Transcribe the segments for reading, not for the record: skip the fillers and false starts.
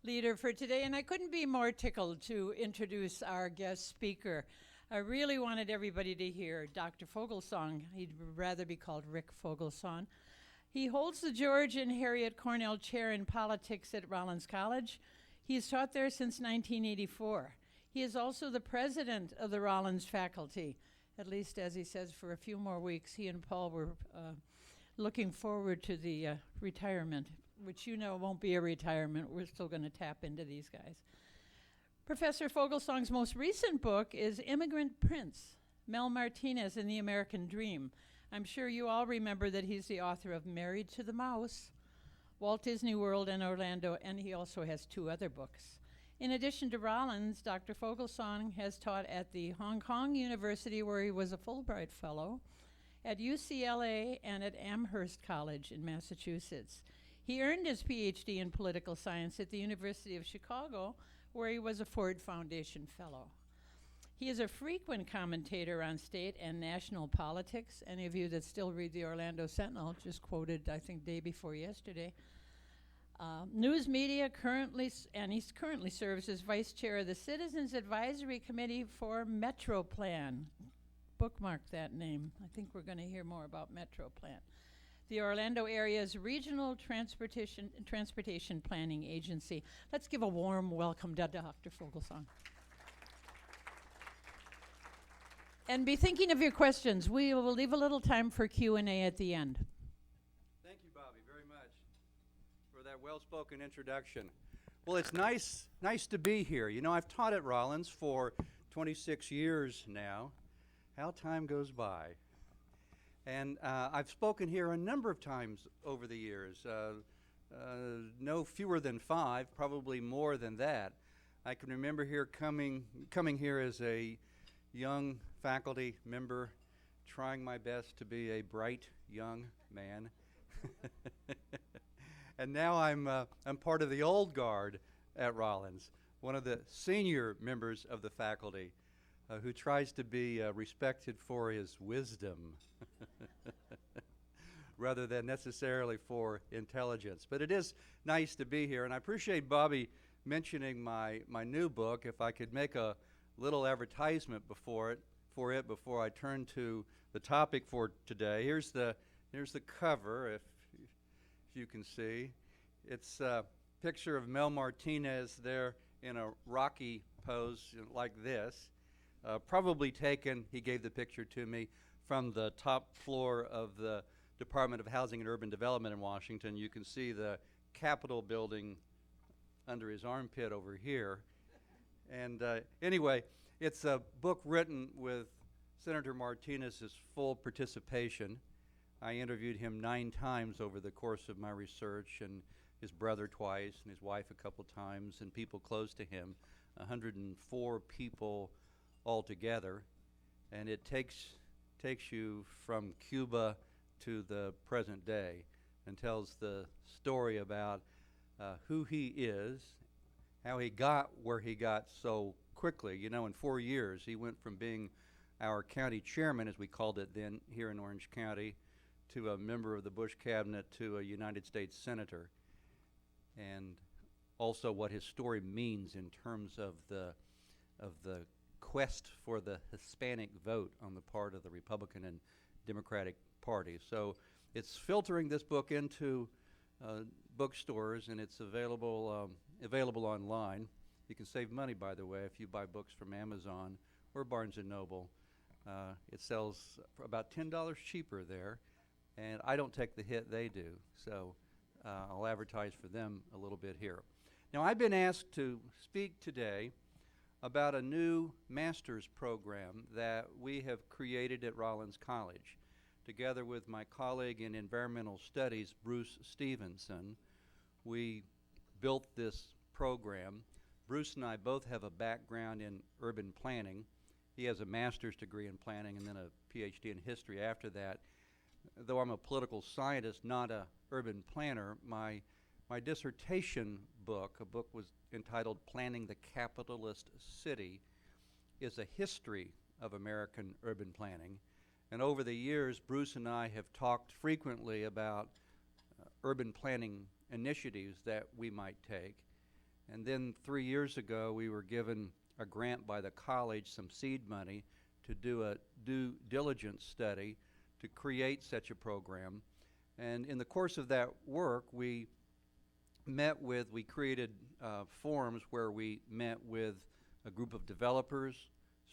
leader for today, and I couldn't be more tickled to introduce our guest speaker. I really wanted everybody to hear Dr. Fogelsong. He'd rather be called Rick Fogelsong. He holds the George and Harriet Cornell Chair in Politics at Rollins College. He has taught there since 1984. He is also the president of the Rollins faculty, at least as he says, for a few more weeks. He and Paul were looking forward to the retirement, which you know won't be a retirement. We're still going to tap into these guys. Professor Fogelsong's most recent book is Immigrant Prince, Mel Martinez and the American Dream. I'm sure you all remember that he's the author of Married to the Mouse, Walt Disney World, and Orlando, and he also has 2 other books. In addition to Rollins, Dr. Fogelsong has taught at the Hong Kong University, where he was a Fulbright Fellow, at UCLA, and at Amherst College in Massachusetts. He earned his PhD in political science at the University of Chicago, where he was a Ford Foundation Fellow. He is a frequent commentator on state and national politics. Any of you that still read the Orlando Sentinel, just quoted, I think, day before yesterday. News media and he currently serves as vice chair of the Citizens Advisory Committee for MetroPlan. Bookmark that name. I think we're going to hear more about MetroPlan, the Orlando area's regional transportation planning agency. Let's give a warm welcome to Dr. Fogelsong. And be thinking of your questions. We will leave a little time for Q&A at the end. Thank you, Bobby, very much for that well-spoken introduction. Well, it's nice to be here. You know, I've taught at Rollins for 26 years now. How time goes by. And I've spoken here a number of times over the years, no fewer than 5, probably more than that. I can remember here coming here as a young faculty member, trying my best to be a bright young man. And now I'm part of the old guard at Rollins, one of the senior members of the faculty who tries to be respected for his wisdom rather than necessarily for intelligence. But it is nice to be here, and I appreciate Bobby mentioning my new book. If I could make a little advertisement for it before I turn to the topic for today. Here's the cover, if you can see. It's a picture of Mel Martinez there in a rocky pose like this. Probably taken, he gave the picture to me, from the top floor of the Department of Housing and Urban Development in Washington. You can see the Capitol building under his armpit over here. And anyway, it's a book written with Senator Martinez's full participation. I interviewed him 9 times over the course of my research, and his brother twice, and his wife a couple times, and people close to him, 104 people altogether. And it takes you from Cuba to the present day and tells the story about who he is, how he got where he got so quickly. You know, in 4 years, he went from being our county chairman, as we called it then, here in Orange County, to a member of the Bush cabinet, to a United States senator. And also what his story means in terms of the quest for the Hispanic vote on the part of the Republican and Democratic parties. So it's filtering this book into bookstores, and it's available online. You can save money, by the way, if you buy books from Amazon or Barnes & Noble. It sells for about $10 cheaper there, and I don't take the hit, they do. So I'll advertise for them a little bit here. Now, I've been asked to speak today about a new master's program that we have created at Rollins College, together with my colleague in environmental studies, Bruce Stevenson. We built this program. Bruce and I both have a background in urban planning. He has a master's degree in planning and then a PhD in history after that. Though I'm a political scientist, not an urban planner, my dissertation book, a book was entitled Planning the Capitalist City, is a history of American urban planning. And over the years, Bruce and I have talked frequently about urban planning initiatives that we might take. And then 3 years ago, we were given a grant by the college, some seed money, to do a due diligence study to create such a program. And in the course of that work, we created forums where we met with a group of developers,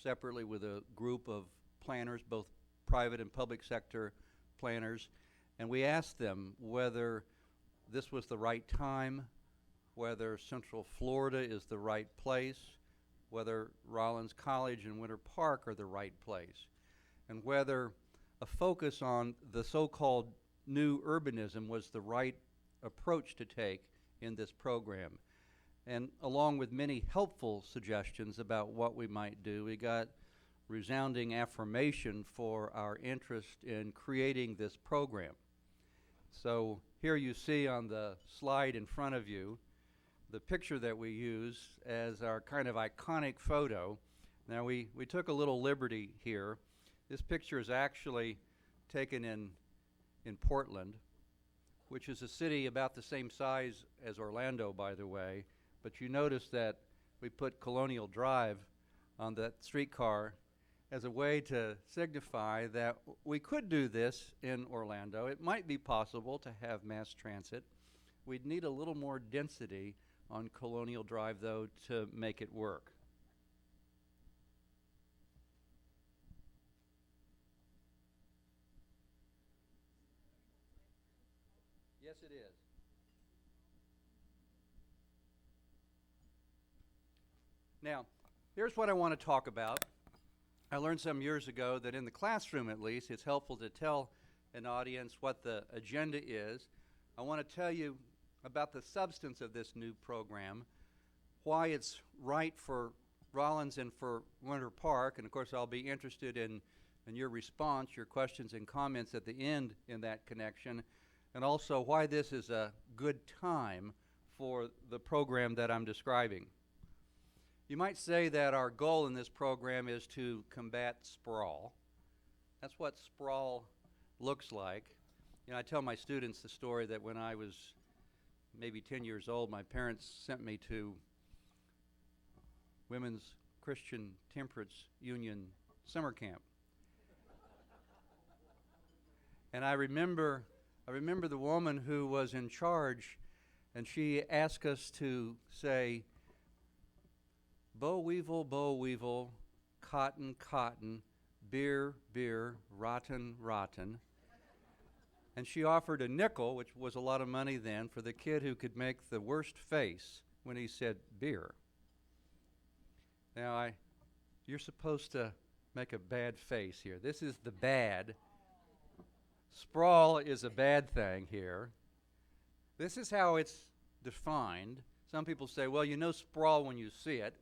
separately with a group of planners, both private and public sector planners, and we asked them whether this was the right time, whether Central Florida is the right place, whether Rollins College and Winter Park are the right place, and whether a focus on the so-called new urbanism was the right approach to take in this program. And along with many helpful suggestions about what we might do, we got resounding affirmation for our interest in creating this program. So here you see on the slide in front of you the picture that we use as our kind of iconic photo. Now we took a little liberty here. This picture is actually taken in Portland, which is a city about the same size as Orlando, by the way. But you notice that we put Colonial Drive on that streetcar as a way to signify that we could do this in Orlando. It might be possible to have mass transit. We'd need a little more density on Colonial Drive, though, to make it work. Yes, it is. Now, here's what I want to talk about. I learned some years ago that in the classroom, at least, it's helpful to tell an audience what the agenda is. I want to tell you about the substance of this new program, why it's right for Rollins and for Winter Park, and of course I'll be interested in your response, your questions and comments at the end in that connection, and also why this is a good time for the program that I'm describing. You might say that our goal in this program is to combat sprawl. That's what sprawl looks like. You know, I tell my students the story that when I was maybe 10 years old, my parents sent me to Women's Christian Temperance Union summer camp. And I remember the woman who was in charge, and she asked us to say, boll weevil, cotton, cotton, beer, beer, rotten, rotten. And she offered a nickel, which was a lot of money then, for the kid who could make the worst face when he said beer. Now, you're supposed to make a bad face here. This is the bad. Sprawl is a bad thing here. This is how it's defined. Some people say, well, you know sprawl when you see it.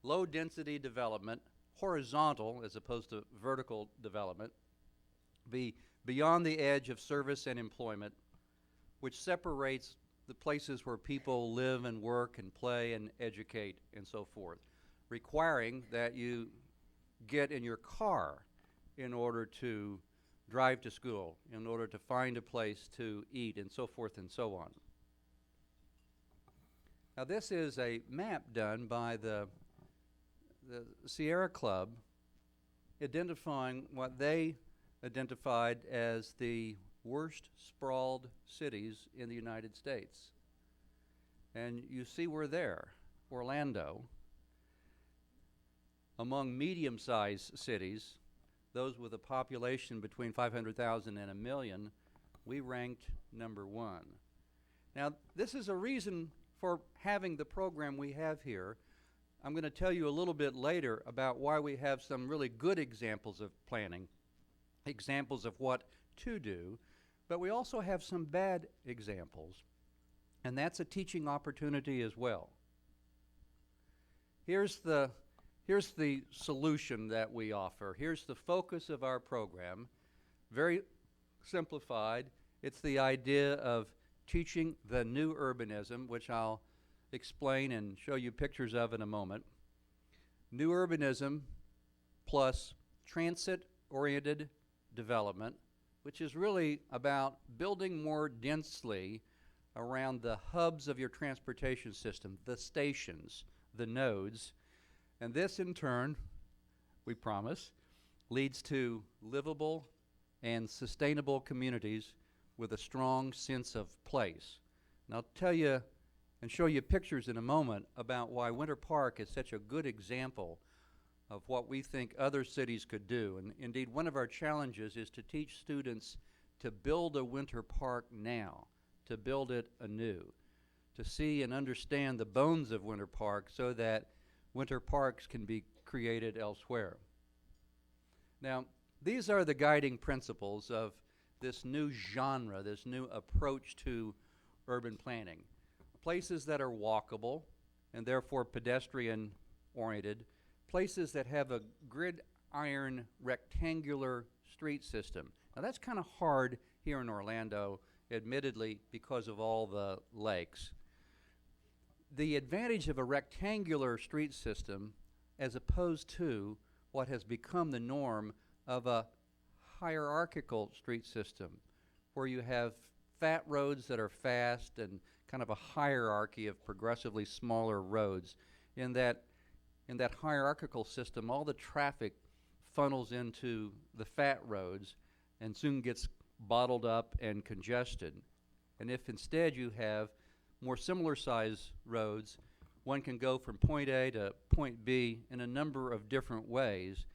Low density development, horizontal as opposed to vertical development, beyond the edge of service and employment, which separates the places where people live and work and play and educate and so forth, requiring that you get in your car in order to drive to school, in order to find a place to eat, and so forth and so on. Now this is a map done by the Sierra Club, identifying what they identified as the worst sprawled cities in the United States. And you see we're there, Orlando. Among medium-sized cities, those with a population between 500,000 and 1 million, we ranked number 1. Now, this is a reason for having the program we have here. I'm going to tell you a little bit later about why we have some really good examples of planning, examples of what to do, but we also have some bad examples, and that's a teaching opportunity as well. Here's the solution that we offer. Here's the focus of our program. Very simplified. It's the idea of teaching the new urbanism, which I'll explain and show you pictures of in a moment. New urbanism plus transit-oriented development, which is really about building more densely around the hubs of your transportation system, the stations, the nodes. And this, in turn, we promise, leads to livable and sustainable communities with a strong sense of place. And I'll tell you and show you pictures in a moment about why Winter Park is such a good example of what we think other cities could do. And indeed, one of our challenges is to teach students to build a Winter Park now, to build it anew, to see and understand the bones of Winter Park so that Winter Parks can be created elsewhere. Now, these are the guiding principles of this new genre, this new approach to urban planning. Places that are walkable and therefore pedestrian oriented, places that have a gridiron rectangular street system. Now that's kind of hard here in Orlando, admittedly, because of all the lakes. The advantage of a rectangular street system as opposed to what has become the norm of a hierarchical street system where you have fat roads that are fast and kind of a hierarchy of progressively smaller roads. In that hierarchical system, all the traffic funnels into the fat roads and soon gets bottled up and congested. And if instead you have more similar size roads, one can go from point A to point B in a number of different ways,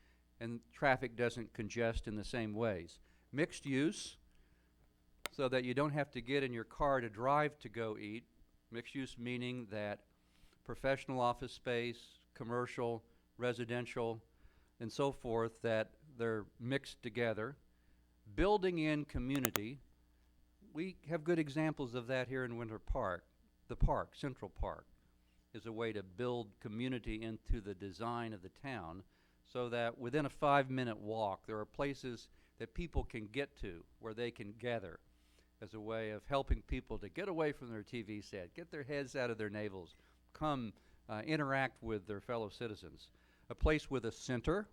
and traffic doesn't congest in the same ways. Mixed use, so that you don't have to get in your car to drive to go eat. Mixed use meaning that professional office space, commercial, residential, and so forth, that they're mixed together. Building in community, we have good examples of that here in Winter Park. The park, Central Park, is a way to build community into the design of the town so that within a 5-minute walk there are places that people can get to where they can gather as a way of helping people to get away from their TV set, get their heads out of their navels, come interact with their fellow citizens. A place with a center,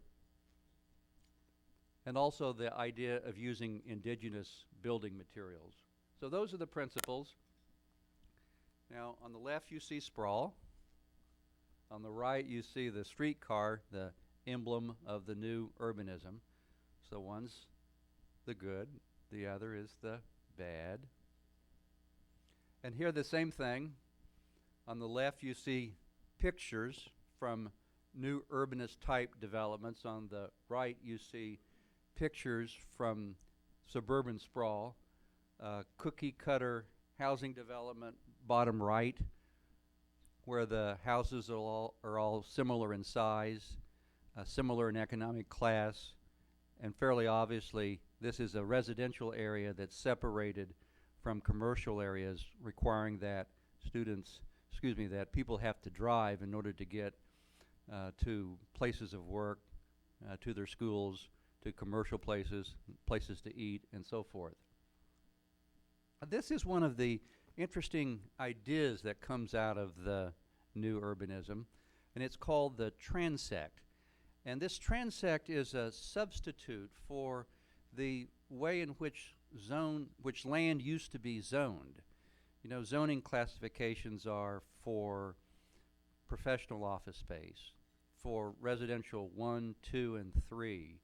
and also the idea of using indigenous building materials. So those are the principles. Now, on the left you see sprawl. On the right you see the streetcar, the emblem of the new urbanism. So one's the good, the other is the bad. And here the same thing. On the left you see pictures from new urbanist type developments. On the right you see pictures from suburban sprawl, cookie cutter housing development, bottom right, where the houses are all similar in size, similar in economic class, and fairly obviously this is a residential area that's separated from commercial areas, requiring that that people have to drive in order to get to places of work, to their schools, to commercial places, places to eat, and so forth. This is one of the interesting ideas that comes out of the new urbanism, and it's called the transect. And this transect is a substitute for the way in which land used to be zoned. You know, zoning classifications are for professional office space, for residential 1, 2, and 3,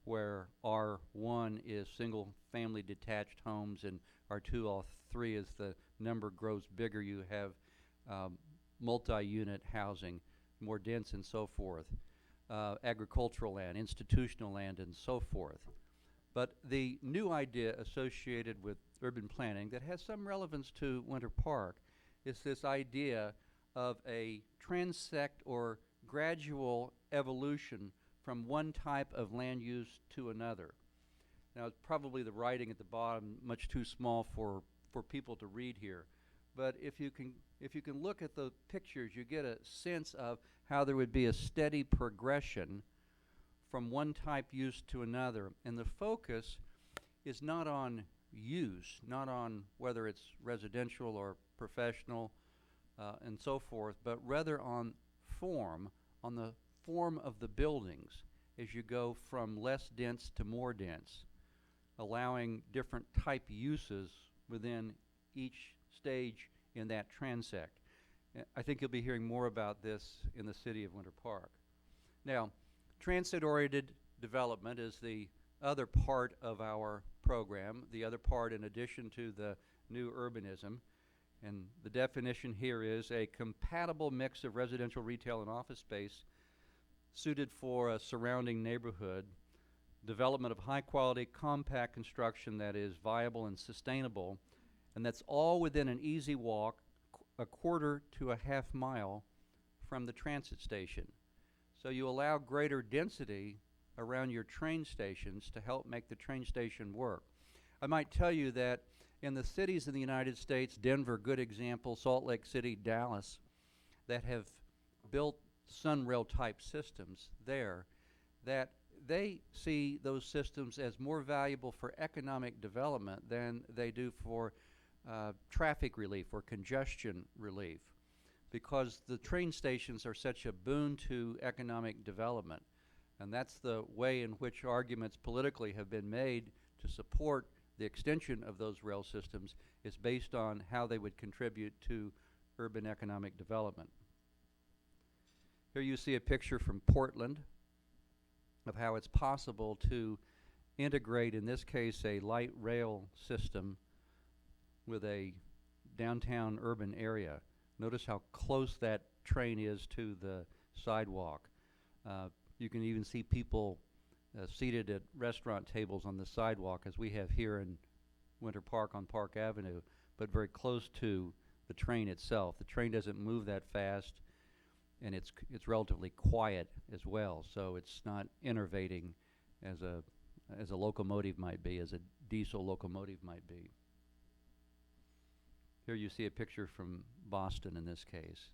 where R1 is single family detached homes and R2, R3 as the number grows bigger, you have multi-unit housing, more dense and so forth, agricultural land, institutional land, and so forth. But the new idea associated with urban planning that has some relevance to Winter Park is this idea of a transect or gradual evolution from one type of land use to another. Now, it's probably the writing at the bottom much too small for people to read here. But if you can look at the pictures, you get a sense of how there would be a steady progression from one type use to another. And the focus is not on use, not on whether it's residential or professional and so forth, but rather on form, on the form of the buildings as you go from less dense to more dense, allowing different type uses within each stage in that transect. I think you'll be hearing more about this in the city of Winter Park. Now, transit-oriented development is the other part of our program, the other part in addition to the new urbanism. And the definition here is a compatible mix of residential, retail, and office space suited for a surrounding neighborhood, development of high-quality, compact construction that is viable and sustainable, and that's all within an easy walk, a quarter to a half mile from the transit station. So you allow greater density around your train stations to help make the train station work. I might tell you that in the cities in the United States, Denver, good example, Salt Lake City, Dallas, that have built Sunrail type systems there, that they see those systems as more valuable for economic development than they do for traffic relief or congestion relief, because the train stations are such a boon to economic development. And that's the way in which arguments politically have been made to support the extension of those rail systems, is based on how they would contribute to urban economic development. Here you see a picture from Portland of how it's possible to integrate, in this case, a light rail system with a downtown urban area. Notice how close that train is to the sidewalk. You can even see people seated at restaurant tables on the sidewalk, as we have here in Winter Park on Park Avenue, but very close to the train itself. The train doesn't move that fast, and it's relatively quiet as well, so it's not innervating as a locomotive might be, as a diesel locomotive might be. Here you see a picture from Boston in this case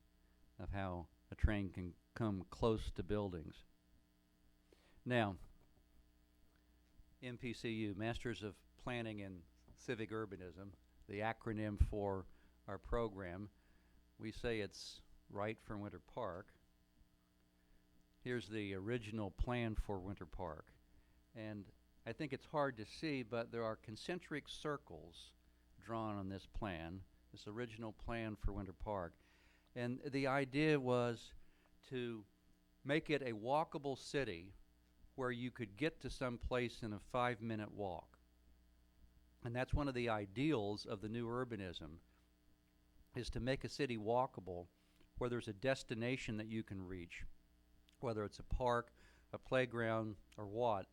of how a train can come close to buildings. Now, MPCU, Masters of Planning and Civic Urbanism, the acronym for our program. We say it's right for Winter Park. Here's the original plan for Winter Park. And I think it's hard to see, but there are concentric circles drawn on this plan, this original plan for Winter Park. And the idea was to make it a walkable city where you could get to some place in a 5-minute walk. And that's one of the ideals of the new urbanism, is to make a city walkable where there's a destination that you can reach, whether it's a park, a playground, or what,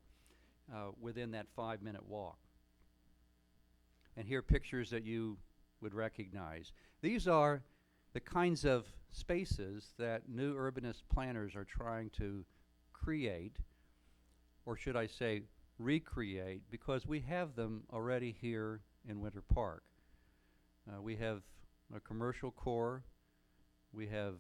within that 5-minute walk. And here are pictures that you would recognize. These are the kinds of spaces that new urbanist planners are trying to create, or should I say recreate, because we have them already here in Winter Park. We have a commercial core, we have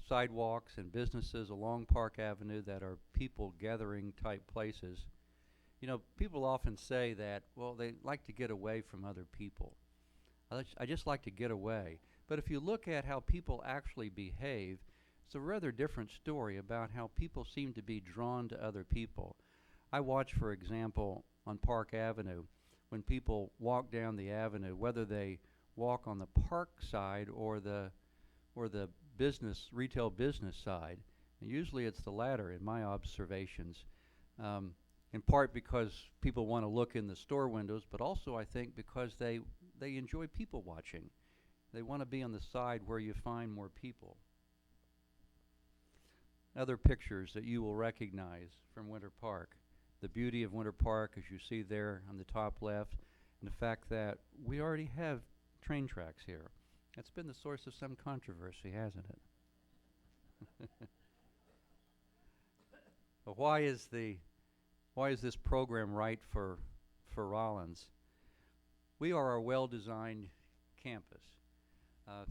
sidewalks and businesses along Park Avenue that are people gathering type places. You know, people often say that, well, they like to get away from other people. I just like to get away. But if you look at how people actually behave, it's a rather different story about how people seem to be drawn to other people. I watch, for example, on Park Avenue, when people walk down the avenue, whether they walk on the park side or the business, retail business side. And usually it's the latter in my observations, in part because people want to look in the store windows, but also I think because they enjoy people watching. They want to be on the side where you find more people. Other pictures that you will recognize from Winter Park. The beauty of Winter Park, as you see there on the top left, and the fact that we already have train tracks here. That's been the source of some controversy, hasn't it? But why is this program right for Rollins? We are a well-designed campus.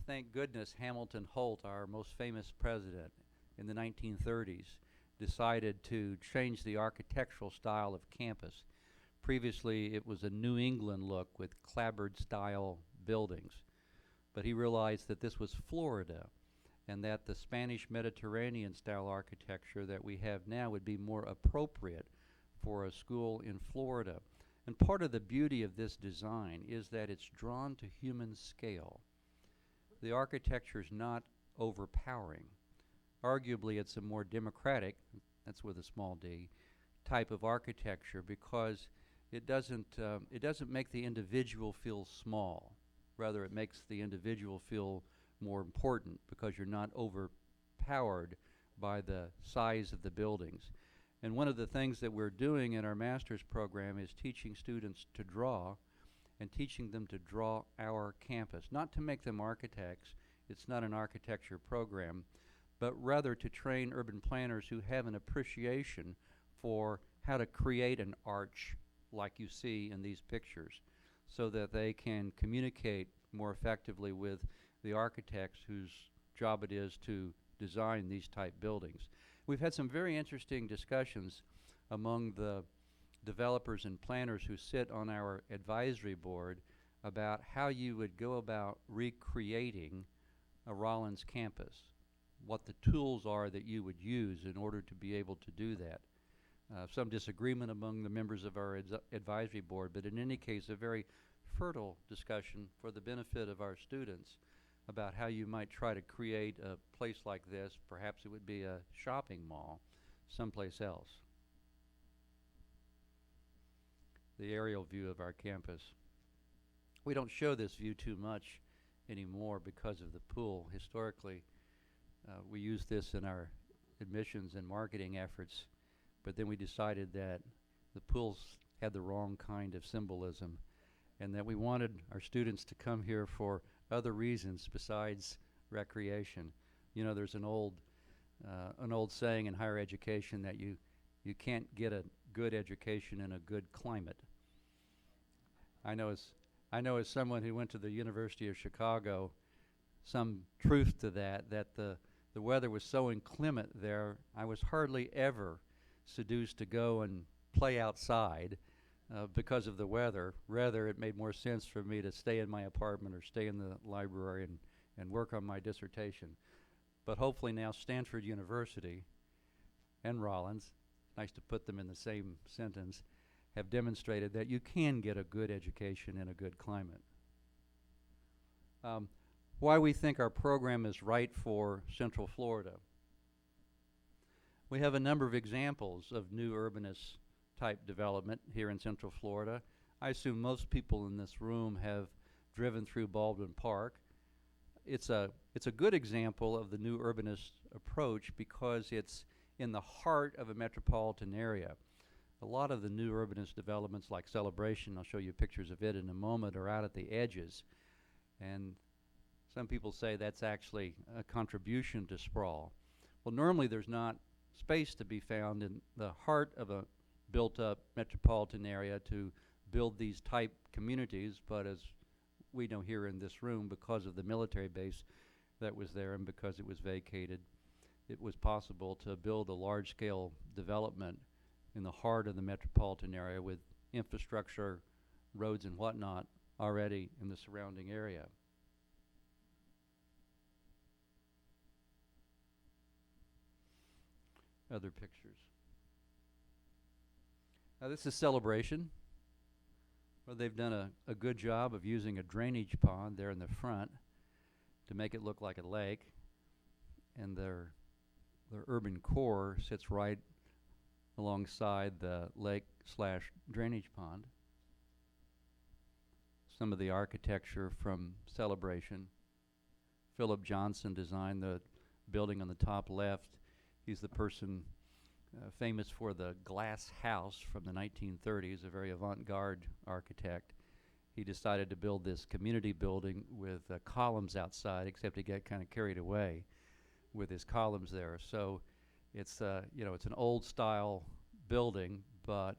Thank goodness Hamilton Holt, our most famous president in the 1930s, decided to change the architectural style of campus. Previously, it was a New England look with clapboard-style buildings. But he realized that this was Florida, and that the Spanish Mediterranean-style architecture that we have now would be more appropriate for a school in Florida. And part of the beauty of this design is that it's drawn to human scale. The architecture is not overpowering. Arguably, it's a more democratic, that's with a small d, type of architecture because it doesn't make the individual feel small. Rather, it makes the individual feel more important because you're not overpowered by the size of the buildings. And one of the things that we're doing in our master's program is teaching students to draw and teaching them to draw our campus. Not to make them architects, it's not an architecture program, but rather to train urban planners who have an appreciation for how to create an arch like you see in these pictures so that they can communicate more effectively with the architects whose job it is to design these type buildings. We've had some very interesting discussions among the developers and planners who sit on our advisory board about how you would go about recreating a Rollins campus, what the tools are that you would use in order to be able to do that. Some disagreement among the members of our advisory board, but in any case a very fertile discussion for the benefit of our students about how you might try to create a place like this. Perhaps it would be a shopping mall someplace else. The aerial view of our campus. We don't show this view too much anymore because of the pool. Historically, we used this in our admissions and marketing efforts, but then we decided that the pools had the wrong kind of symbolism and that we wanted our students to come here for other reasons besides recreation. You know, there's an old saying in higher education that you can't get a good education in a good climate. I know as someone who went to the University of Chicago, some truth to that the weather was so inclement there, I was hardly ever seduced to go and play outside because of the weather. Rather, it made more sense for me to stay in my apartment or stay in the library and work on my dissertation. But hopefully now Stanford University and Rollins, nice to put them in the same sentence, have demonstrated that you can get a good education in a good climate. Why we think our program is right for Central Florida. We have a number of examples of new urbanist type development here in Central Florida. I assume most people in this room have driven through Baldwin Park. It's a good example of the new urbanist approach because it's in the heart of a metropolitan area. A lot of the new urbanist developments like Celebration, I'll show you pictures of it in a moment, are out at the edges. And some people say that's actually a contribution to sprawl. Well, normally there's not space to be found in the heart of a built-up metropolitan area to build these type communities, but as we know here in this room, because of the military base that was there and because it was vacated, it was possible to build a large-scale development in the heart of the metropolitan area with infrastructure, roads and whatnot already in the surrounding area. Other pictures. Now this is Celebration, where they've done a good job of using a drainage pond there in the front to make it look like a lake, and their urban core sits right alongside the lake/drainage pond. Some of the architecture from Celebration. Philip Johnson designed the building on the top left. He's the person famous for the glass house from the 1930s, a very avant-garde architect. He decided to build this community building with columns outside, except he got kind of carried away with his columns there. So it's it's an old style building, but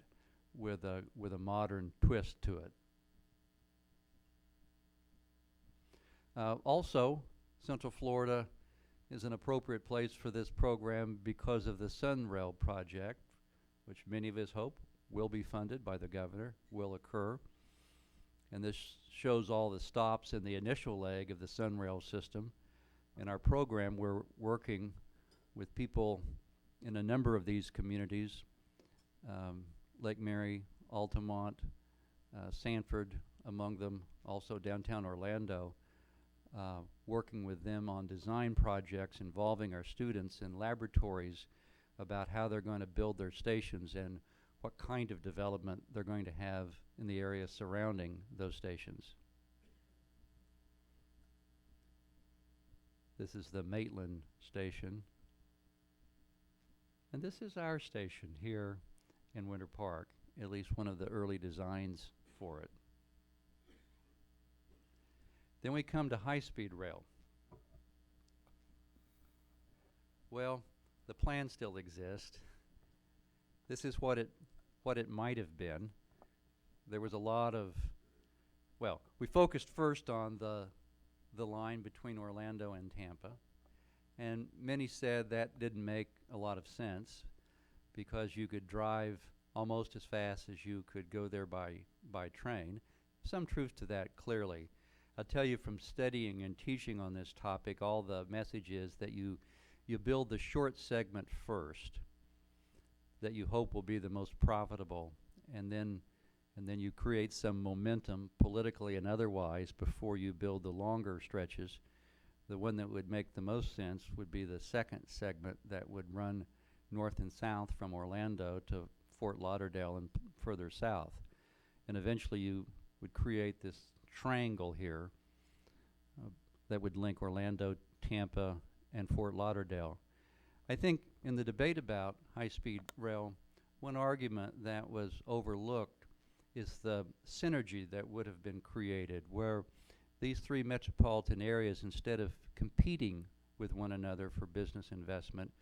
with a modern twist to it. Also, Central Florida is an appropriate place for this program because of the SunRail project, which many of us hope will be funded by the governor, will occur. And this shows all the stops in the initial leg of the SunRail system. In our program, we're working with people in a number of these communities, Lake Mary, Altamont, Sanford among them, also downtown Orlando, working with them on design projects involving our students in laboratories about how they're going to build their stations and what kind of development they're going to have in the area surrounding those stations. This is the Maitland station. And this is our station here in Winter Park, at least one of the early designs for it. Then we come to high-speed rail. Well, the plans still exist. This is what it might have been. There was a lot of, well, we focused first on the line between Orlando and Tampa, and many said that didn't make a lot of sense because you could drive almost as fast as you could go there by train. Some truth to that, clearly. I'll tell you from studying and teaching on this topic, all the message is that you build the short segment first that you hope will be the most profitable, and then you create some momentum politically and otherwise before you build the longer stretches. The one that would make the most sense would be the second segment that would run north and south from Orlando to Fort Lauderdale and further south. And eventually you would create this triangle here that would link Orlando, Tampa, and Fort Lauderdale. I think in the debate about high-speed rail, one argument that was overlooked is the synergy that would have been created, where these three metropolitan areas, instead of competing with one another for business investment,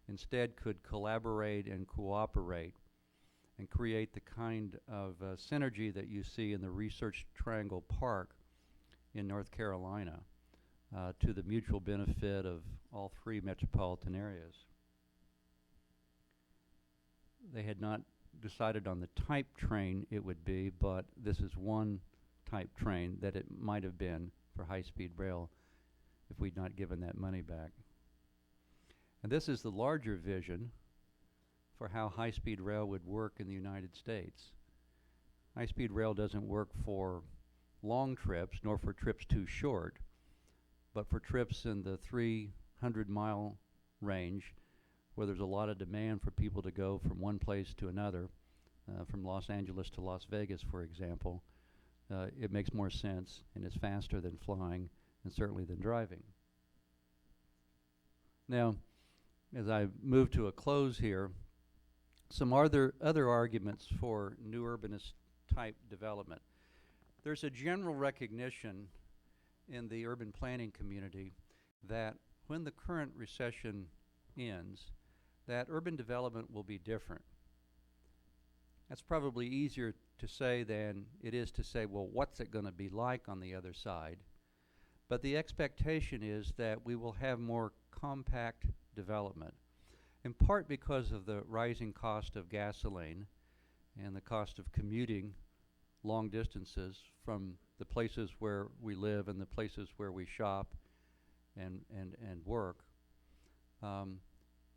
instead could collaborate and cooperate and create the kind of synergy that you see in the Research Triangle Park in North Carolina, to the mutual benefit of all three metropolitan areas. They had not decided on the type train it would be, but this is one type train that it might have been for high-speed rail if we'd not given that money back. And this is the larger vision for how high-speed rail would work in the United States. High-speed rail doesn't work for long trips, nor for trips too short, but for trips in the 300-mile range where there's a lot of demand for people to go from one place to another, from Los Angeles to Las Vegas, for example. It makes more sense and is faster than flying and certainly than driving. Now, as I move to a close here, some other arguments for new urbanist type development. There's a general recognition in the urban planning community that when the current recession ends, that urban development will be different. That's probably easier to say than it is to say, well, what's it going to be like on the other side? But the expectation is that we will have more compact development, in part because of the rising cost of gasoline and the cost of commuting long distances from the places where we live and the places where we shop and work,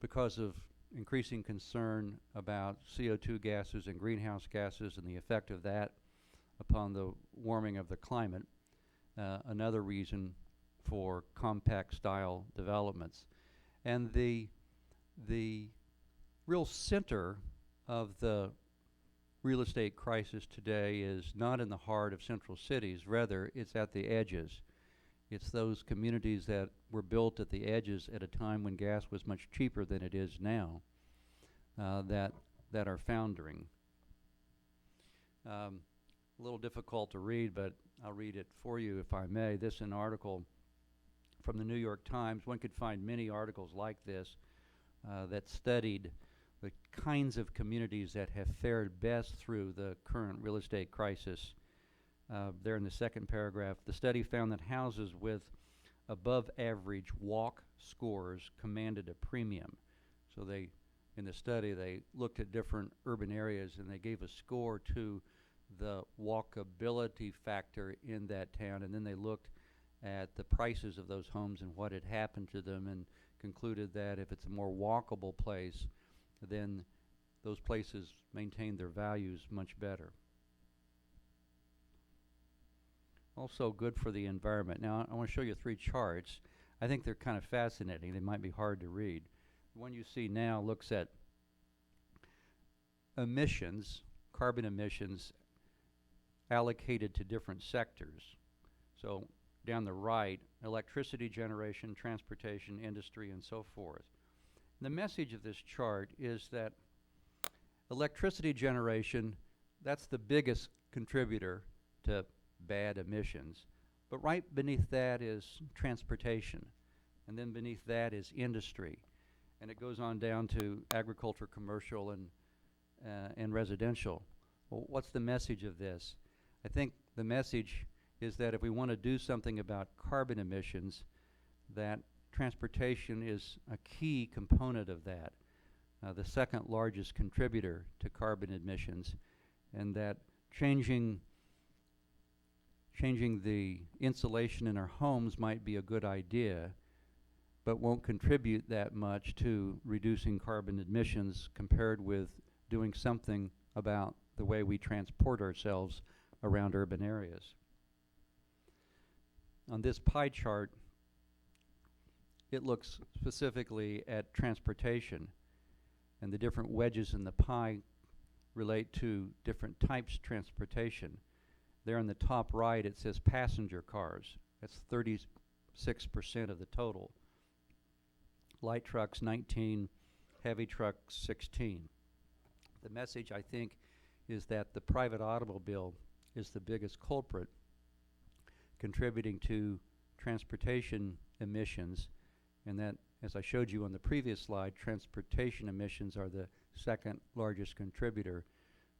because of increasing concern about CO2 gases and greenhouse gases and the effect of that upon the warming of the climate. Another reason for compact style developments. And the real center of the real estate crisis today is not in the heart of central cities, rather it's at the edges. It's those communities that were built at the edges at a time when gas was much cheaper than it is now, that are foundering. A little difficult to read, but I'll read it for you if I may. This is an article from the New York Times. One could find many articles like this that studied the kinds of communities that have fared best through the current real estate crisis. There in the second paragraph, the study found that houses with above average walk scores commanded a premium. So they, in the study, they looked at different urban areas and they gave a score to the walkability factor in that town, and then they looked at the prices of those homes and what had happened to them, and concluded that if it's a more walkable place, then those places maintain their values much better. also good for the environment. Now, I want to show you 3 charts. I think they're kind of fascinating. They might be hard to read. The one you see now looks at emissions, carbon emissions allocated to different sectors. So down the right, electricity generation, transportation, industry, and so forth. The message of this chart is that electricity generation, that's the biggest contributor to bad emissions. But right beneath that is transportation. And then beneath that is industry. And it goes on down to agriculture, commercial, and residential. Well, what's the message of this? I think the message is that if we want to do something about carbon emissions, that transportation is a key component of that, the second largest contributor to carbon emissions, and that changing the insulation in our homes might be a good idea, but won't contribute that much to reducing carbon emissions compared with doing something about the way we transport ourselves around urban areas. On this pie chart, it looks specifically at transportation, and the different wedges in the pie relate to different types of transportation. There in the top right it says passenger cars. That's 36% of the total. Light trucks 19, heavy trucks 16. The message, I think, is that the private automobile is the biggest culprit contributing to transportation emissions, and that, as I showed you on the previous slide, transportation emissions are the second largest contributor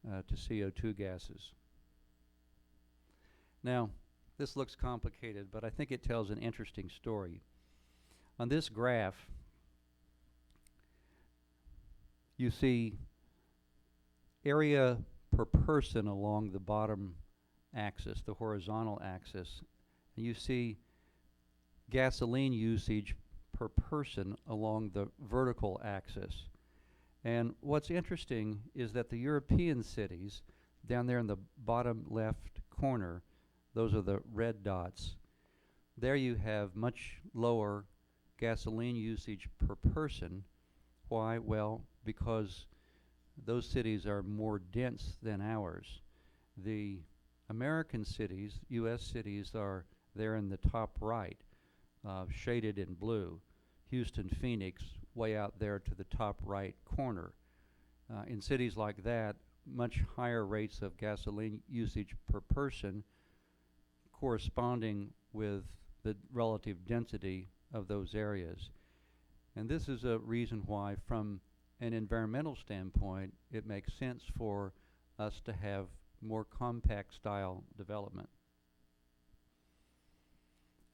to CO2 gases. Now, this looks complicated, but I think it tells an interesting story. On this graph, you see area per person along the bottom axis, the horizontal axis, and you see gasoline usage per person along the vertical axis. And what's interesting is that the European cities, down there in the bottom left corner, those are the red dots, there you have much lower gasoline usage per person. Why? Well, because those cities are more dense than ours. The American cities, U.S. cities, are there in the top right, shaded in blue. Houston, Phoenix, way out there to the top right corner. In cities like that, much higher rates of gasoline usage per person corresponding with the relative density of those areas. And this is a reason why, from an environmental standpoint, it makes sense for us to have more compact style development.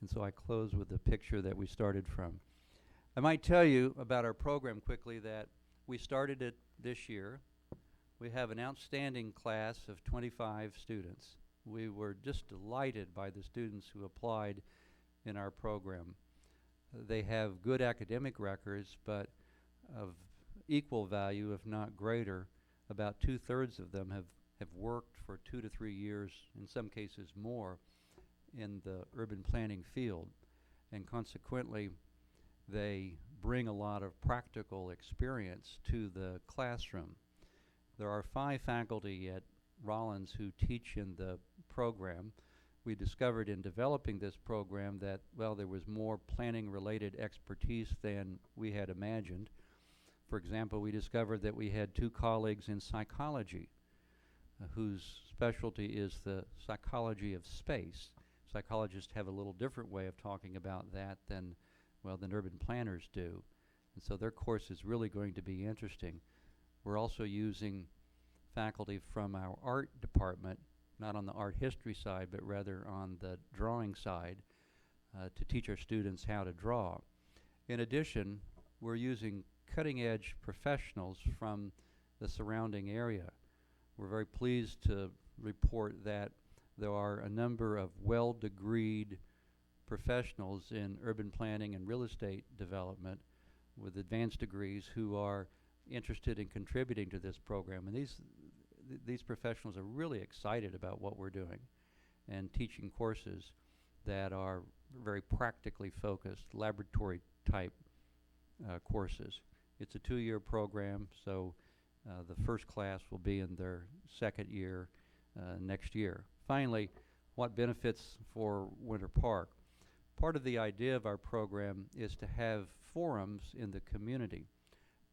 And so I close with the picture that we started from. I might tell you about our program quickly that we started it this year. We have an outstanding class of 25 students. We were just delighted by the students who applied in our program. They have good academic records, but of equal value, if not greater. About 2/3 of them have worked for 2 to 3 years, in some cases more, in the urban planning field. And consequently, they bring a lot of practical experience to the classroom. There are 5 faculty at Rollins who teach in the program. We discovered in developing this program that, well, there was more planning-related expertise than we had imagined. For example, we discovered that we had 2 colleagues in psychology whose specialty is the psychology of space. Psychologists have a little different way of talking about that than urban planners do. And so their course is really going to be interesting. We're also using faculty from our art department, not on the art history side, but rather on the drawing side, to teach our students how to draw. In addition, we're using cutting-edge professionals from the surrounding area. We're very pleased to report that there are a number of well-degreed professionals in urban planning and real estate development with advanced degrees who are interested in contributing to this program. And these professionals are really excited about what we're doing. and teaching courses that are very practically focused, laboratory type courses. It's a 2-year program, so the first class will be in their second year next year. Finally, what benefits for Winter Park? Part of the idea of our program is to have forums in the community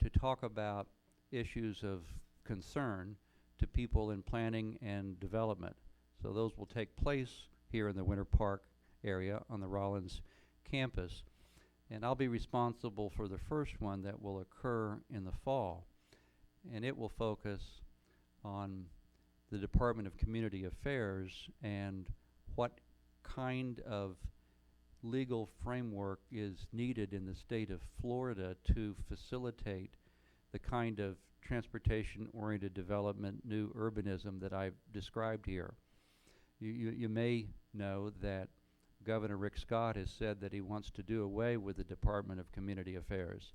to talk about issues of concern to people in planning and development. So those will take place here in the Winter Park area on the Rollins campus. And I'll be responsible for the first one that will occur in the fall. And it will focus on the Department of Community Affairs and what kind of legal framework is needed in the state of Florida to facilitate the kind of transportation-oriented development, new urbanism that I've described here. You may know that Governor Rick Scott has said that he wants to do away with the Department of Community Affairs.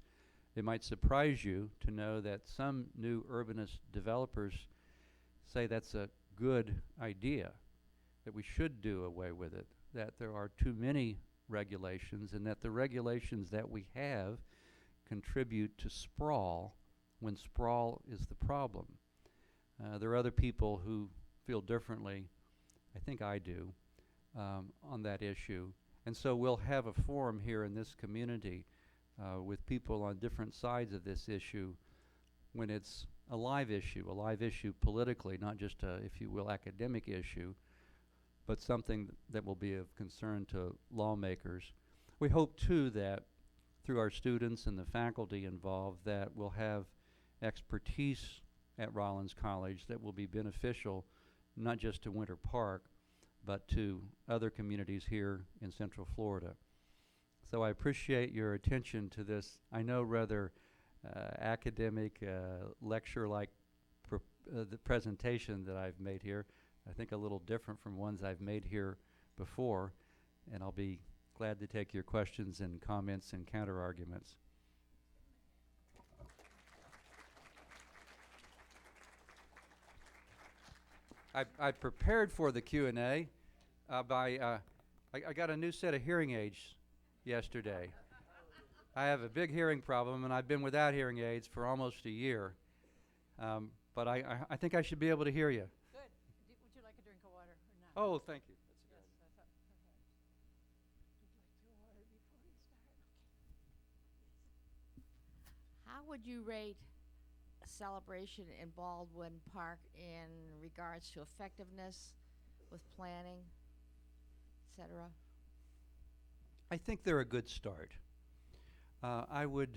It might surprise you to know that some new urbanist developers say that's a good idea, that we should do away with it, that there are too many regulations, and that the regulations that we have contribute to sprawl when sprawl is the problem. There are other people who feel differently, I think I do, on that issue. And so we'll have a forum here in this community with people on different sides of this issue when it's a live issue politically, not just a, if you will, academic issue, but something that will be of concern to lawmakers. We hope too that through our students and the faculty involved that we'll have expertise at Rollins College that will be beneficial not just to Winter Park, but to other communities here in Central Florida. So I appreciate your attention to this, I know, rather academic, lecture-like the presentation that I've made here. I think a little different from ones I've made here before, and I'll be glad to take your questions and comments and counter-arguments. I prepared for the Q&A I got a new set of hearing aids yesterday. I have a big hearing problem, and I've been without hearing aids for almost a year. But I think I should be able to hear you. Good. Would you like a drink of water or not? Oh, thank you. Yes, I thought perhaps. Would you like your water before we start? How would you rate a celebration in Baldwin Park in regards to effectiveness with planning, etc.? I think they're a good start. I would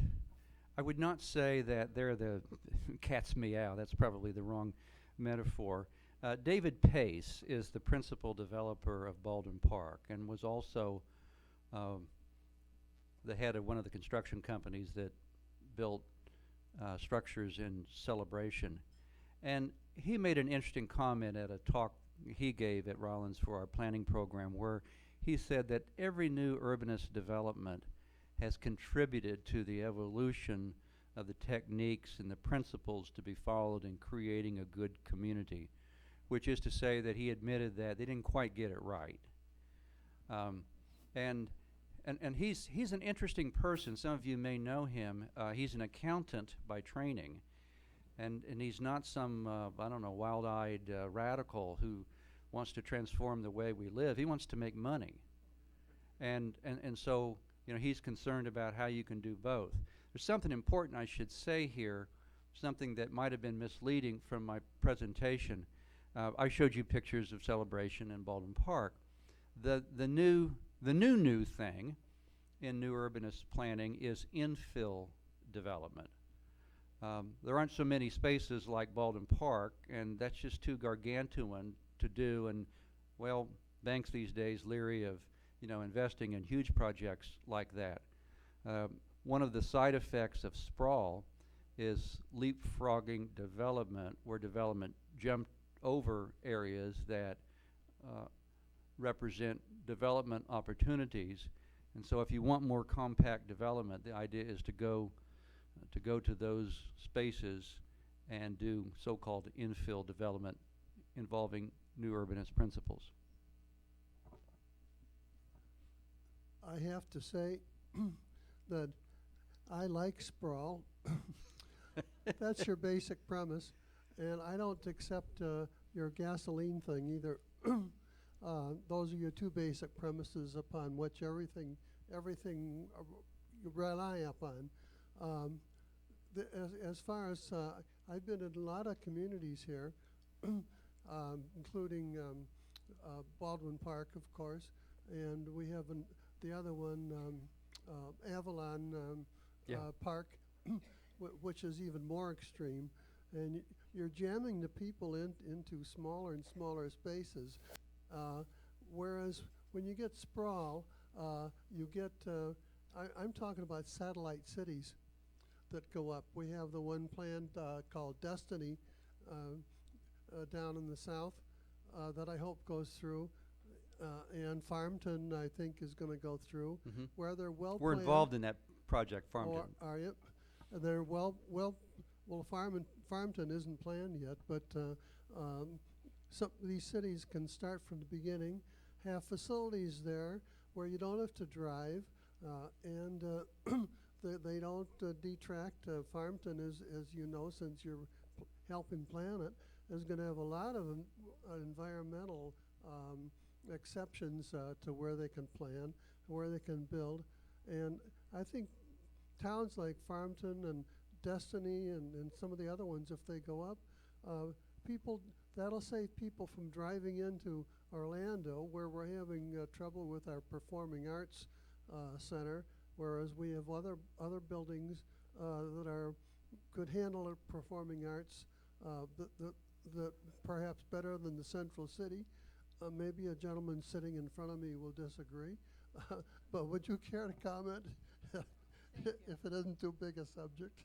not say that they're the cat's meow. That's probably the wrong metaphor. David Pace is the principal developer of Baldwin Park and was also the head of one of the construction companies that built structures in Celebration. And he made an interesting comment at a talk he gave at Rollins for our planning program, where he said that every new urbanist development has contributed to the evolution of the techniques and the principles to be followed in creating a good community, which is to say that he admitted that they didn't quite get it right. And he's an interesting person. Some of you may know him. He's an accountant by training, and he's not some I don't know, wild-eyed radical who wants to transform the way we live. He wants to make money, and so he's concerned about how you can do both. There's something important I should say here, something that might have been misleading from my presentation. I showed you pictures of Celebration in Baldwin Park. The new thing in new urbanist planning is infill development. There aren't so many spaces like Baldwin Park, and that's just too gargantuan to do. And well, banks these days leery of investing in huge projects like that. One of the side effects of sprawl is leapfrogging development, where development jumped over areas that represent development opportunities. And so if you want more compact development, the idea is to go to those spaces and do so-called infill development involving new urbanist principles. I have to say that I like sprawl. That's your basic premise, and I don't accept your gasoline thing either. Those are your two basic premises upon which everything you rely upon. As far as I've been in a lot of communities here, including Baldwin Park, of course, and we have the other one, Avalon Yeah. Park, which is even more extreme. And you're jamming the people into smaller and smaller spaces. Whereas when you get sprawl, you get, I'm talking about satellite cities that go up. We have the one planned called Destiny down in the south that I hope goes through. And Farmington, I think, is going to go through, where they're well We're planned. involved in that project, Farmington. Or are you? They're well, Farmington isn't planned yet, but some of these cities can start from the beginning, have facilities there where you don't have to drive, and they don't detract. Farmington is, as you know, since you're helping plan it, is going to have a lot of environmental exceptions to where they can plan, where they can build, and I think towns like Farmington and Destiny and some of the other ones, if they go up, that'll save people from driving into Orlando, where we're having trouble with our performing arts center, whereas we have other buildings that could handle a performing arts that perhaps better than the central city. Maybe a gentleman sitting in front of me will disagree, but would you care to comment if it isn't too big a subject?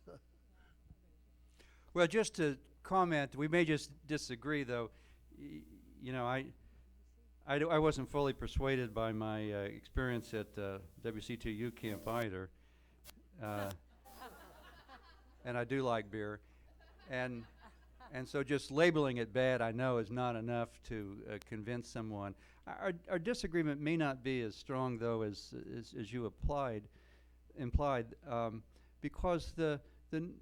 Well, just to comment, we may just disagree, though. You know, I wasn't fully persuaded by my experience at WC2U camp either. And I do like beer. And so just labeling it bad, I know, is not enough to convince someone. Our disagreement may not be as strong, though, as you implied, because the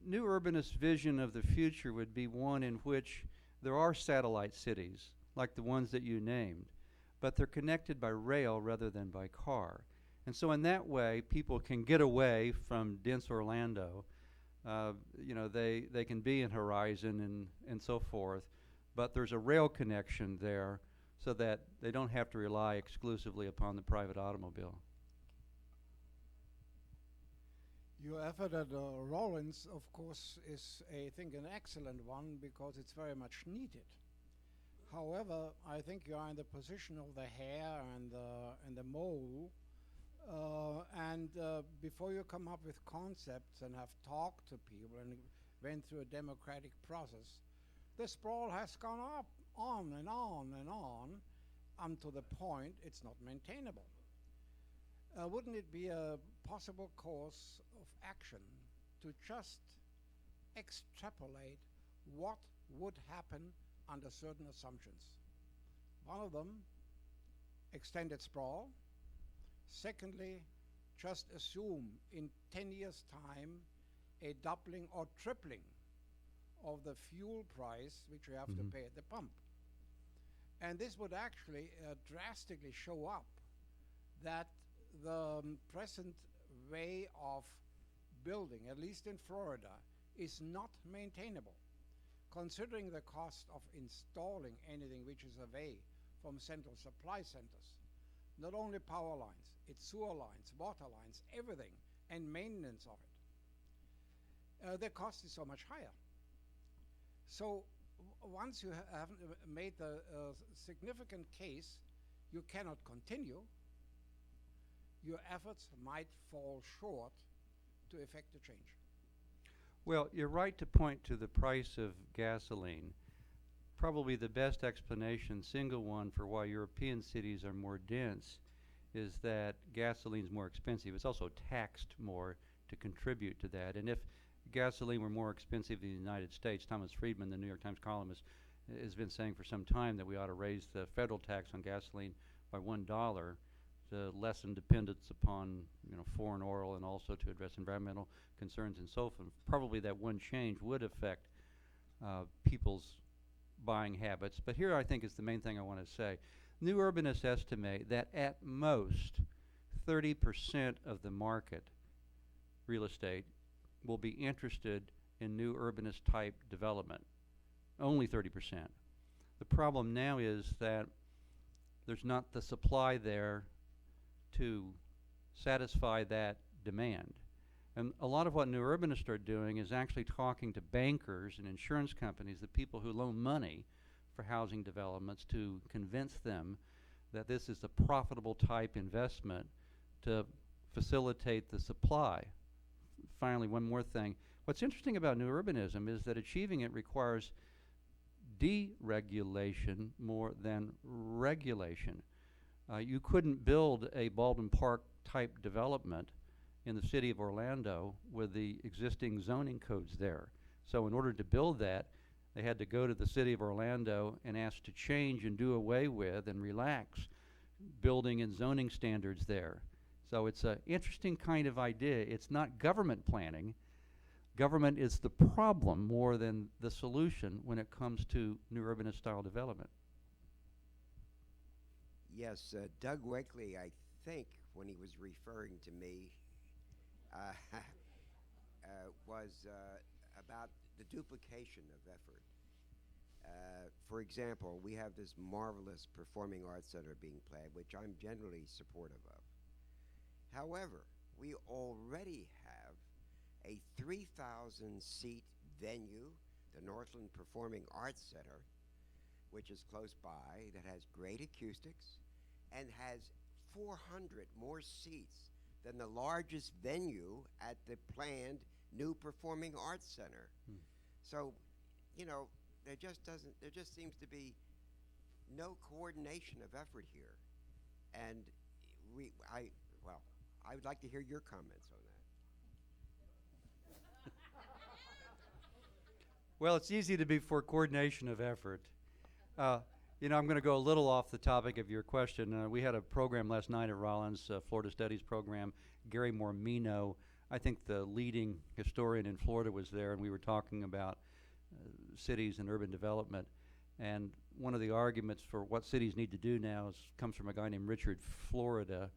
new urbanist vision of the future would be one in which there are satellite cities, like the ones that you named, but they're connected by rail rather than by car. And so in that way, people can get away from dense Orlando. You know, they can be in Horizon and so forth, but there's a rail connection there so that they don't have to rely exclusively upon the private automobile. Your effort at Rollins, of course, is, I think, an excellent one because it's very much needed. However, I think you are in the position of the hare and the mole, and before you come up with concepts and have talked to people and went through a democratic process, the sprawl has gone up on and on and on until the point it's not maintainable. Wouldn't it be a possible course of action to just extrapolate what would happen under certain assumptions? One of them, extended sprawl. Secondly, just assume in 10 years' time a doubling or tripling of the fuel price which you have to pay at the pump. And this would actually drastically show up that the present way of building, at least in Florida, is not maintainable, considering the cost of installing anything which is away from central supply centers. Not only power lines, it's sewer lines, water lines, everything, and maintenance of it. The cost is so much higher. So once you have made the significant case, you cannot continue. Your efforts might fall short to effect a change. Well, you're right to point to the price of gasoline. Probably the best explanation, single one, for why European cities are more dense is that gasoline's more expensive. It's also taxed more to contribute to that. And if gasoline were more expensive in the United States, Thomas Friedman, the New York Times columnist, has been saying for some time that we ought to raise the federal tax on gasoline by $1 to lessen dependence upon foreign oil, and also to address environmental concerns and so forth. Probably that one change would affect people's buying habits. But here I think is the main thing I want to say. New urbanists estimate that at most 30% of the market real estate will be interested in new urbanist type development. Only 30%. The problem now is that there's not the supply there to satisfy that demand. And a lot of what new urbanists are doing is actually talking to bankers and insurance companies, the people who loan money for housing developments, to convince them that this is a profitable type investment to facilitate the supply. Finally, one more thing. What's interesting about new urbanism is that achieving it requires deregulation more than regulation. You couldn't build a Baldwin Park type development in the city of Orlando with the existing zoning codes there. So in order to build that, they had to go to the city of Orlando and ask to change and do away with and relax building and zoning standards there. So it's an interesting kind of idea. It's not government planning. Government is the problem more than the solution when it comes to new urbanist style development. Yes, Doug Wakely, I think, when he was referring to me, was about the duplication of effort. For example, we have this marvelous performing arts center being planned, which I'm generally supportive of. However, we already have a 3,000-seat venue, the Northland Performing Arts Center, which is close by, that has great acoustics and has 400 more seats than the largest venue at the planned new Performing Arts Center. So, there just seems to be no coordination of effort here. And I would like to hear your comments on that. Well, it's easy to be for coordination of effort. I'm going to go a little off the topic of your question. We had a program last night at Rollins, Florida Studies program. Gary Mormino, I think the leading historian in Florida, was there, and we were talking about cities and urban development. And one of the arguments for what cities need to do now comes from a guy named Richard Florida,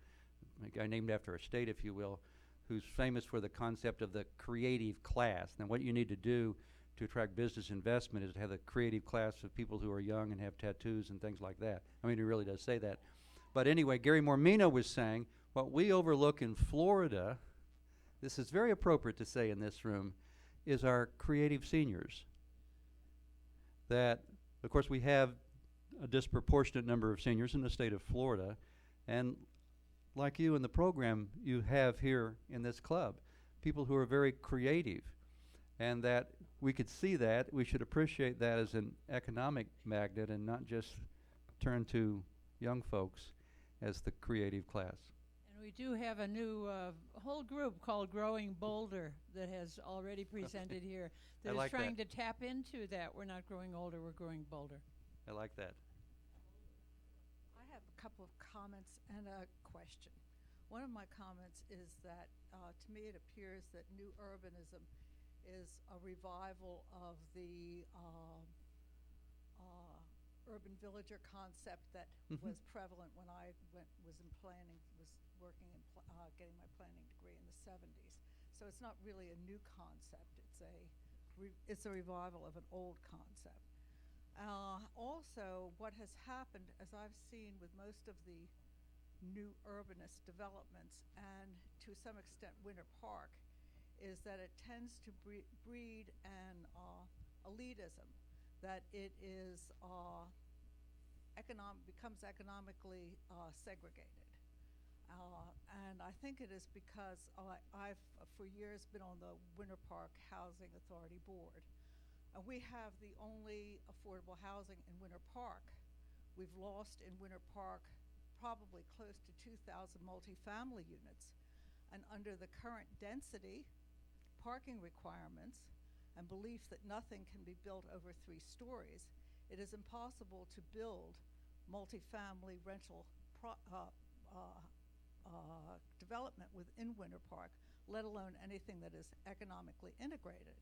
a guy named after a state, if you will, who's famous for the concept of the creative class. Now, what you need to do to attract business investment is to have a creative class of people who are young and have tattoos and things like that. I mean, he really does say that. But anyway, Gary Mormino was saying, what we overlook in Florida, this is very appropriate to say in this room, is our creative seniors. That, of course, we have a disproportionate number of seniors in the state of Florida, and like you in the program, you have here in this club people who are very creative, and that we could see that. We should appreciate that as an economic magnet and not just turn to young folks as the creative class. And we do have a new whole group called Growing Bolder that has already presented here that I is like trying that. to tap into that. We're not growing older, we're growing bolder. I like that. I have a couple of comments and a question. One of my comments is that to me it appears that new urbanism is a revival of the urban villager concept that was prevalent when I was in planning, was working in getting my planning degree in the 70s. So it's not really a new concept. It's a revival of an old concept. Also, what has happened, as I've seen with most of the new urbanist developments, and to some extent Winter Park, is that it tends to breed an elitism, that it is becomes economically segregated. And I think it is because I've for years been on the Winter Park Housing Authority Board. And we have the only affordable housing in Winter Park. We've lost in Winter Park probably close to 2,000 multifamily units. And under the current density, parking requirements, and belief that nothing can be built over 3 stories, it is impossible to build multifamily rental development within Winter Park, let alone anything that is economically integrated.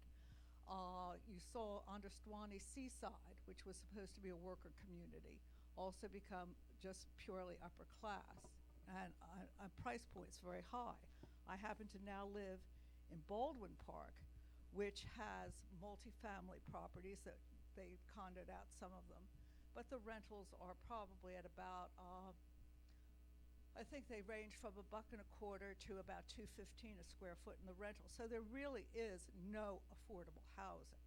You saw Ondestwani Seaside, which was supposed to be a worker community, also become just purely upper class, and price points very high. I happen to now live in Baldwin Park, which has multifamily properties that they condoed out some of them, but the rentals are probably at about I think they range from $1.25 to about $2.15 a square foot in the rental. So there really is no affordable housing.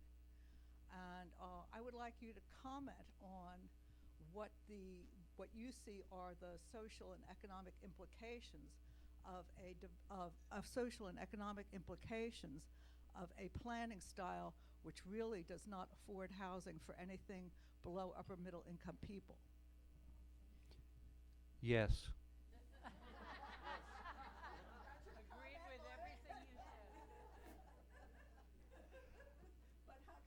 And I would like you to comment on what you see are the social and economic implications of social and economic implications of a planning style which really does not afford housing for anything below upper middle income people. Yes. Agreed with everything you said.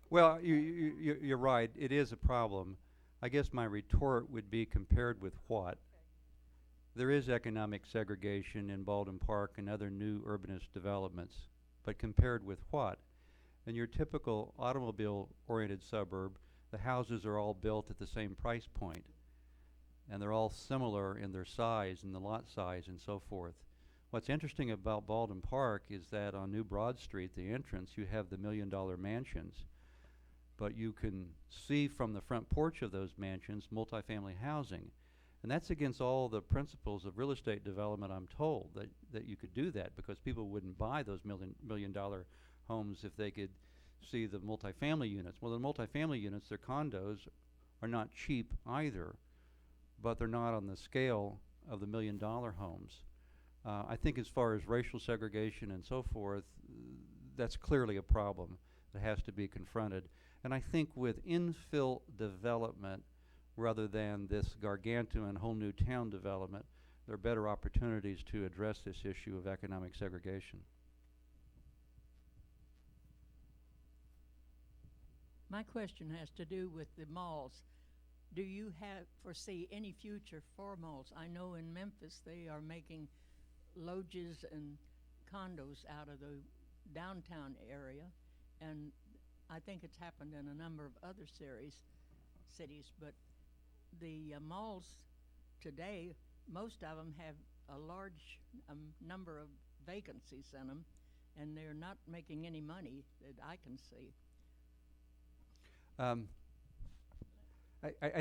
Well, you're right. It is a problem. I guess my retort would be compared with what? There is economic segregation in Baldwin Park and other new urbanist developments, but compared with what? In your typical automobile-oriented suburb, the houses are all built at the same price point, and they're all similar in their size and the lot size and so forth. What's interesting about Baldwin Park is that on New Broad Street, the entrance, you have the million-dollar mansions, but you can see from the front porch of those mansions multifamily housing. And that's against all the principles of real estate development, I'm told, that you could do that because people wouldn't buy those million-dollar homes if they could see the multifamily units. Well, the multifamily units, their condos, are not cheap either, but they're not on the scale of the million-dollar homes. I think as far as racial segregation and so forth, that's clearly a problem that has to be confronted. And I think with infill development, rather than this gargantuan whole new town development, there are better opportunities to address this issue of economic segregation. My question has to do with the malls. Do you foresee any future for malls? I know in Memphis they are making lodges and condos out of the downtown area, and I think it's happened in a number of other cities, but the malls today, most of them have a large number of vacancies in them, and they're not making any money that I can see. I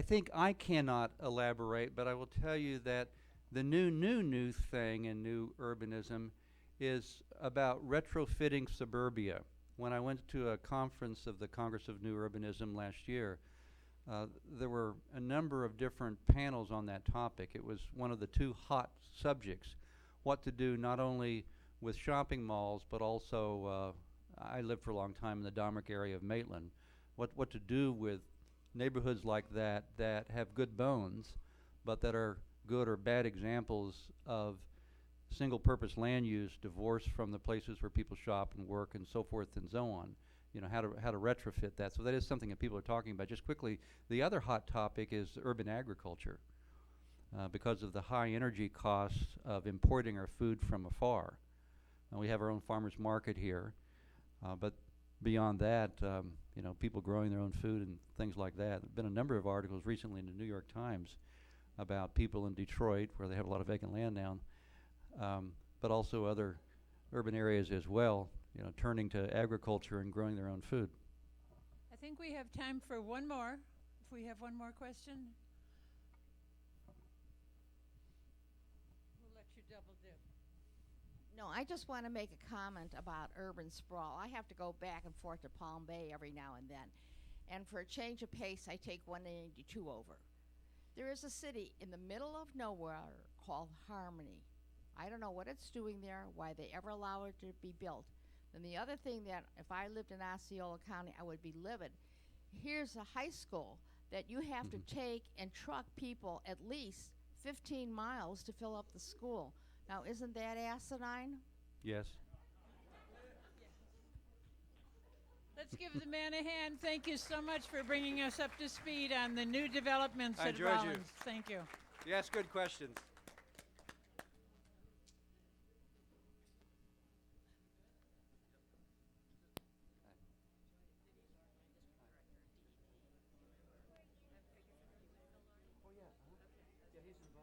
think I cannot elaborate, but I will tell you that the new thing in new urbanism is about retrofitting suburbia. When I went to a conference of the Congress of New Urbanism last year, there were a number of different panels on that topic. It was one of the two hot subjects, what to do not only with shopping malls, but also, I lived for a long time in the Domrick area of Maitland, what to do with neighborhoods like that have good bones, but that are good or bad examples of single-purpose land use divorced from the places where people shop and work and so forth and so on. You know, how to retrofit that. So that is something that people are talking about. Just quickly, the other hot topic is urban agriculture because of the high energy costs of importing our food from afar. We have our own farmers market here, but beyond that, you know, people growing their own food and things like that. There have been a number of articles recently in the New York Times about people in Detroit, where they have a lot of vacant land now, but also other urban areas as well, you know, turning to agriculture and growing their own food. I think we have time for one more. If we have one more question. We'll let you double dip. No, I just want to make a comment about urban sprawl. I have to go back and forth to Palm Bay every now and then. And for a change of pace, I take 182 over. There is a city in the middle of nowhere called Harmony. I don't know what it's doing there, why they ever allow it to be built. And the other thing that if I lived in Osceola County, I would be livid. Here's a high school that you have to take and truck people at least 15 miles to fill up the school. Now, isn't that asinine? Yes. Let's give the man a hand. Thank you so much for bringing us up to speed on the new developments I at enjoyed you. Rollins. Thank you. You asked good questions. involved